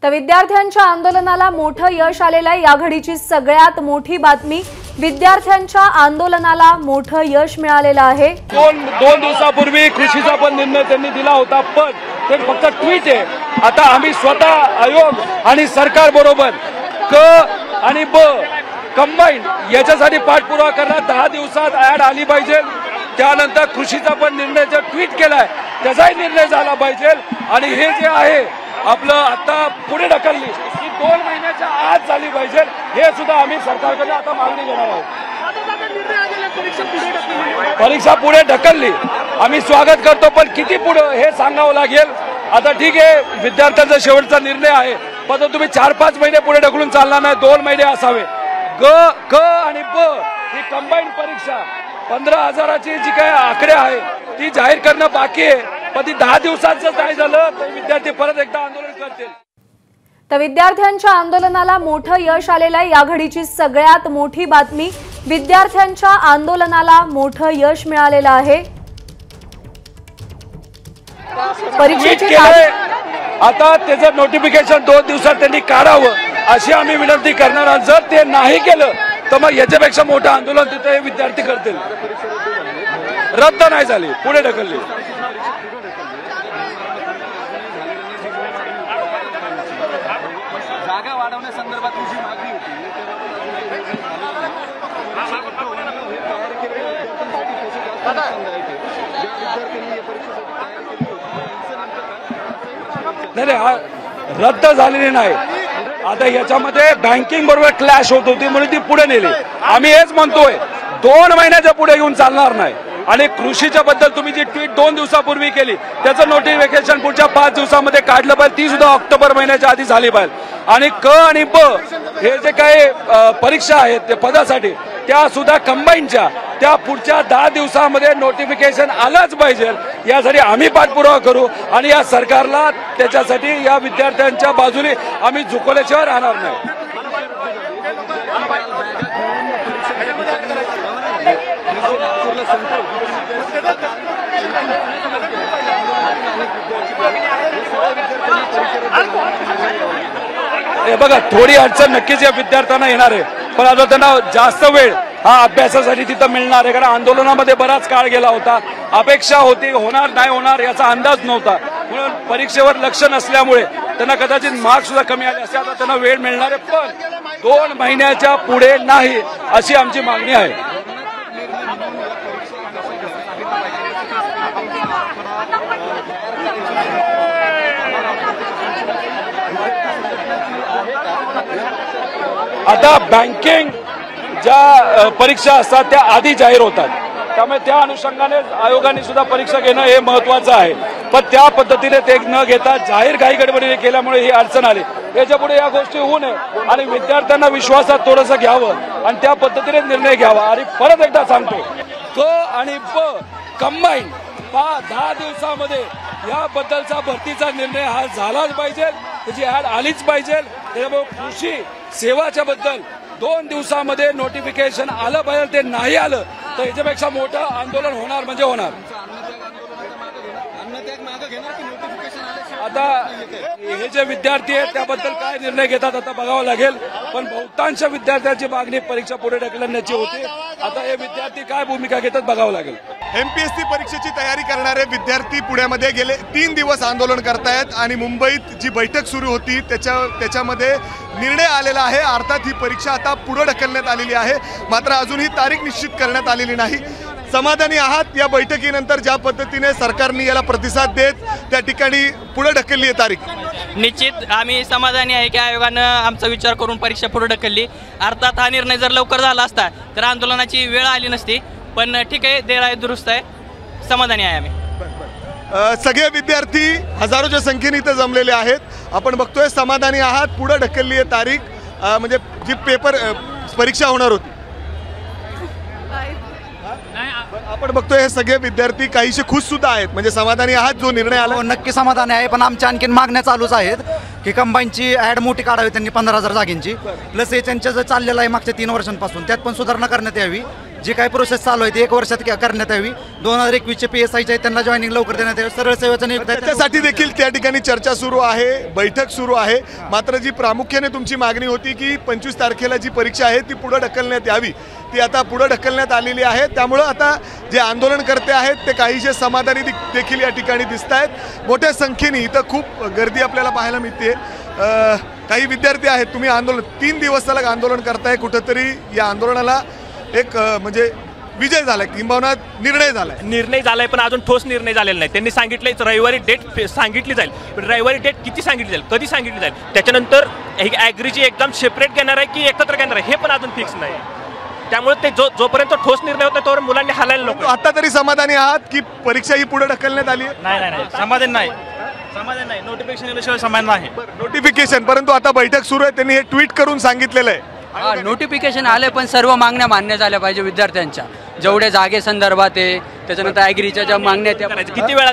तर विद्यार्थ्यांच्या आंदोलनाला मोठं यश आलेलं आहे। या घडीची सगळ्यात मोठी बातमी, विद्यार्थ्यांच्या आंदोलनाला मोठं यश मिळालेलं आहे। दोन दिवसापूर्वी कृषीचा पण निर्णय त्यांनी दिला होता, पण ते फक्त ट्वीट आहे। आता आम्ही स्वतः आयोग आणि सरकार बरोबर क आणि ब कंबाईन याच्यासाठी पाठपुरावा करणार। 10 दिवसात ऍड आली पाहिजे। त्यानंतर कृषीचा पण निर्णय जो ट्वीट केलाय त्याचाही निर्णय झाला पाहिजे। आणि हे जे आहे आपलं आता पुढे ढकलली की 2 महिन्याच्या आत झाली पाहिजे, हे सुद्धा आम्ही सरकारकडे आता मागणी घेणार आहोत। परीक्षा पुढे ढकलली, आम्ही स्वागत करतो, पण किती पुढे हे सांगावं लागेल। आता ठीक आहे, विद्यार्थ्यांचा शेवटचा निर्णय आहे, पण तुम्ही 4-5 महिने पुढे ढकलून चालणार नाही, 2 महिने असावे। क आणि ब ही कंबाईन परीक्षा 15,000ची जी काय आकडे आहे ती जाहीर करणं बाकी आहे, पण ती 10 दिवसात जर नाही झालं तर विद्यार्थी परत एकदा आंदोलन करतील। तर विद्यार्थ्यांच्या आंदोलनाला मोठं यश आलेलं आहे। या घडीची सगळ्यात मोठी बातमी, विद्यार्थ्यांच्या आंदोलनाला मोठं यश मिळालेलं आहे। परीक्षेचे आता त्याचं नोटिफिकेशन 2 दिवसात त्यांनी काढावं अशी आम्ही विनंती करणार आहोत। जर ते नाही केलं तर मग याच्यापेक्षा मोठं आंदोलन तिथे हे विद्यार्थी करतील। रद्द नाही झाली, पुढे ढकलली। जागा वाढवण्यासंदर्भात तुझी मागणी होती, नाही, रद्द झालेली नाही। आता याच्यामध्ये बँकिंग बरोबर क्लॅश होत होती म्हणून ती पुढे नेली। आम्ही हेच म्हणतोय 2 महिन्याच्या पुढे घेऊन चालणार नाही। आणि कृषीच्या बद्दल तुम्ही जी ट्वीट 2 दिवसापूर्वी केली त्याचं नोटिफिकेशन पुढच्या 5 दिवसामध्ये काढलं पाहिजे, ती सुद्धा ऑक्टोबर महिन्याच्या आधी झाली पाहिजे। आणि क आणि ब हे जे काही परीक्षा आहेत ते पदासाठी त्या सुद्धा कंबाईनच्या त्या पुढच्या 10 दिवसामध्ये नोटिफिकेशन आलंच पाहिजे, यासाठी आम्ही पाठपुरावा करू। आणि या सरकारला त्याच्यासाठी या विद्यार्थ्यांच्या बाजूने आम्ही झुकवल्याशिवाय राहणार नाही। हे बघा, थोडी अडचण नक्कीच या विद्यार्थ्यांना येणार आहे, पण आता त्यांना जास्त वेळ हा अभ्यासासाठी तिथं मिळणार आहे, कारण आंदोलनामध्ये बराच काळ गेला होता। अपेक्षा होती होणार नाही होणार याचा अंदाज नव्हता, म्हणून परीक्षेवर लक्ष नसल्यामुळे त्यांना कदाचित मार्क्स सुद्धा कमी आले असे। आता त्यांना वेळ मिळणार आहे, पण 2 महिन्याच्या पुढे नाही अशी आमची मागणी आहे। आता बँकिंग ज्या परीक्षा असतात त्या आधी जाहीर होतात, त्यामुळे त्या अनुषंगाने आयोगाने सुद्धा परीक्षा घेणं हे महत्वाचं आहे। पण त्या पद्धतीने ते न घेता जाहीर घाई गडबडीने केल्यामुळे ही अडचण आली। याच्यापुढे या गोष्टी होऊ नये आणि विद्यार्थ्यांना विश्वासात थोडंसं घ्यावं आणि त्या पद्धतीने निर्णय घ्यावा। आणि परत एकदा सांगतो, क आणि ब कंबाईन 10 दिवसामध्ये याबद्दलचा भरतीचा निर्णय हा झालाच पाहिजे, त्याची ऍड आलीच पाहिजे। त्यामुळे कृषी सेवाच्या बद्दल 2 दिवसामध्ये नोटिफिकेशन आलं पाहिजे, ते नाही आलं तर याच्यापेक्षा मोठं आंदोलन होणार म्हणजे होणार। आता हे जे विद्यार्थी आहेत त्याबद्दल काय निर्णय घेतात आता बघावं लागेल, पण बहुतांश विद्यार्थ्यांची मागणी परीक्षा पुढे ढकलण्याची होती। आता हे विद्यार्थी काय भूमिका घेतात बघावं लागेल। MPSC परीक्षेची तयारी करणारे विद्यार्थी पुण्यामध्ये गेले 3 दिवस आंदोलन करतायत आणि मुंबईत जी बैठक सुरू होती त्याच्यामध्ये निर्णय आलेला आहे। अर्थात ही परीक्षा आता पुढे ढकलण्यात आलेली आहे, मात्र अजूनही तारीख निश्चित करण्यात आलेली नाही। समाधानी आहात या बैठकीनंतर ज्या पद्धतीने सरकारने याला प्रतिसाद देत त्या ठिकाणी पुढे ढकलली आहे तारीख? निश्चित आम्ही समाधानी आहे की आयोगानं आमचा विचार करून परीक्षा पुढे ढकलली। अर्थात हा निर्णय जर लवकर झाला असता तर आंदोलनाची वेळ आली नसती, पण ठीक आहे, देर आहे दुरुस्त आहे, समाधानी आहे आम्ही। सगळे विद्यार्थी हजारोच्या संख्येने इथे जमलेले आहेत। आपण बघतोय समाधानी आहात, पुढे ढकलली आहे तारीख, म्हणजे जी परीक्षा होणार होती। आपण बघतोय हे सगळे विद्यार्थी काहीसे खुश सुद्धा आहेत, म्हणजे समाधानी आहात जो निर्णय आला? नक्की समाधानी आहे, पण आमच्या आणखीन मागण्या चालूच आहेत की कंबाईनची ऍड मोठी काढावी त्यांनी 15,000 जागेंची, प्लस हे त्यांच्या जर चाललेलं आहे मागच्या 3 वर्षांपासून त्यात पण सुधारणा करण्यात यावी, जी काही प्रोसेस चालू आहे ती 1 वर्षात करण्यात यावी. 2021चे PSI आहेत त्यांना जॉईनिंग लवकर देण्यात यावी. सरळ सेवेचं नियुक्त आहे त्याच्यासाठी देखील त्या ठिकाणी चर्चा सुरू आहे, बैठक सुरू आहे. मात्र जी प्रामुख्याने तुमची मागणी होती की 25 तारखेला जी परीक्षा आहे ती पुढे ढकलण्यात यावी, ती आता पुढे ढकलण्यात आलेली आहे. त्यामुळं आता जे आंदोलनकर्ते आहेत ते काहीसे समाधानी देखील या ठिकाणी दिसत आहेत. मोठ्या संख्येने इथं खूप गर्दी आपल्याला पाहायला मिळते. काही विद्यार्थी आहेत, तुम्ही आंदोलन 3 दिवस सलग आंदोलन करताय. कुठंतरी या आंदोलनाला एक म्हणजे विजय झालाय, किंबहुना निर्णय झालाय, पण अजून ठोस निर्णय झालेला नाही. त्यांनी सांगितलंय रविवारी डेट सांगितली जाईल, पण रविवारी डेट किती सांगितली जाईल, कधी सांगितली जाईल, त्याच्यानंतर ॲग्रीची एक्झाम सेपरेट घेणार आहे की एकत्र घेणार आहे हे पण अजून फिक्स नाही. त्यामुळे ते जोपर्यंत ठोस निर्णय होत नाही तोवर मुलांनी हालायला नको. आता तरी समाधानी आहात की परीक्षा ही पुढे ढकलण्यात आली? नाही, समाधान नाही. नोटिफिकेशन दिल्याशिवाय समाधान नाही. नोटिफिकेशन, परंतु आता बैठक सुरू आहे, त्यांनी हे ट्विट करून सांगितलेलं आहे. नोटिफिकेशन आले पण सर्व मागण्या मान्य झाल्या पाहिजे विद्यार्थ्यांच्या, जेवढ्या जागे संदर्भात आहे त्याच्यानंतर ॲग्रीच्या ज्या मागण्या त्या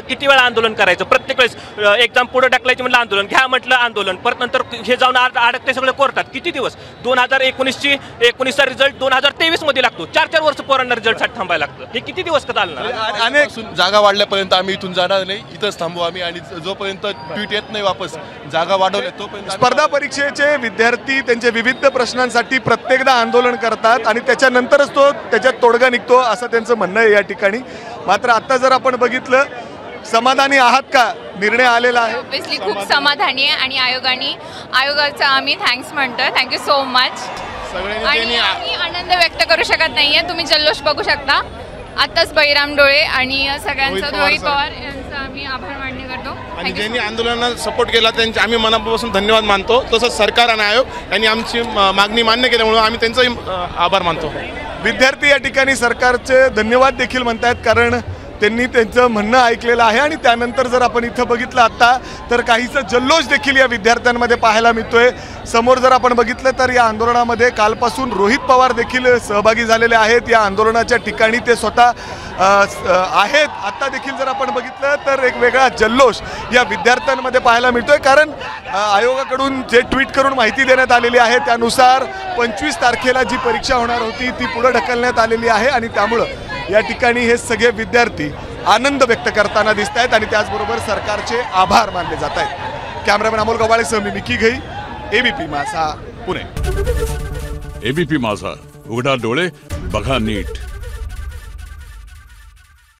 किती वेळा आंदोलन करायचं. प्रत्येक वेळेस एक्झाम पुढे टाकलायची म्हटलं आंदोलन, घ्या म्हटलं आंदोलन, परत नंतर हे जाऊन अडकते सगळे कोर्टात. किती दिवस? 2019चा रिझल्ट 2023 मध्ये लागतो. 4 वर्ष पोरांना रिझल्टसाठी थांबायला लागतं. हे किती दिवस का चालणार? अनेक जागा वाढल्यापर्यंत आम्ही इथून जाणार नाही, इथंच थांबू आम्ही. आणि जोपर्यंत ट्विट येत नाही वापस जागा वाढवल्या तोपर्यंत स्पर्धा परीक्षेचे विद्यार्थी त्यांच्या विविध प्रश्नांसाठी प्रत्येकदा आंदोलन करतात आणि त्याच्यानंतरच त्याच्यात तोडगा निघतो असं त्यांचं म्हणणं आहे या ठिकाणी. मात्र आता जर आपण बघितलं, समाधानी आहात का? निर्णय आलेला आहे. ऑब्विसली खूप समाधानी आहे आणि आयोगाचा आम्ही थँक्स म्हणतो. Thank you so much. आणि आम्ही आनंद व्यक्त करू शकत नाहीये. तुम्ही जल्लोष बघू शकता. आताच बहिराम डोळे आणि सगळ्यांचा रोहित पवार यांचा आम्ही आभार मान्य करतो. आणि ज्यांनी आंदोलनाला सपोर्ट केला त्यांचे आम्ही मनापासून धन्यवाद मानतो. तसंच सरकार आणि आयोग यांनी आमची मागणी मान्य केल्यामुळे आम्ही त्यांचाही आभार मानतो. विद्यार्थी या ठिकाणी सरकारचे धन्यवाद देखील म्हणतात, कारण त्यांनी त्यांचं म्हणणं ऐकलेलं आहे. आणि त्यानंतर जर आपण इथं बघितलं आता तर काहीसा जल्लोष देखील या विद्यार्थ्यांमध्ये पाहायला मिळतोय. समोर जर आपण बघितलं तर या आंदोलनामध्ये कालपासून रोहित पवार देखील सहभागी झालेले आहेत. या आंदोलनाच्या ठिकाणी ते स्वतः आहेत. आता देखील जर आपण बघितलं तर एक वेगळा जल्लोष या विद्यार्थ्यांमध्ये पाहायला मिळतोय, कारण आयोगाकडून जे ट्विट करून माहिती देण्यात आलेली आहे त्यानुसार 25 तारखेला जी परीक्षा होणार होती ती पुढे ढकलण्यात आलेली आहे. आणि त्यामुळं या ठिकाणी हे सगळे विद्यार्थी आनंद व्यक्त करताना दिसत आहेत आणि त्याचबरोबर सरकारचे आभार मानले जात आहेत. कॅमेरामॅन अमोल गवाळेसह मी मिकी घई, ABP माझा, पुणे. ABP माझा, उघडा डोळे बघा नीट.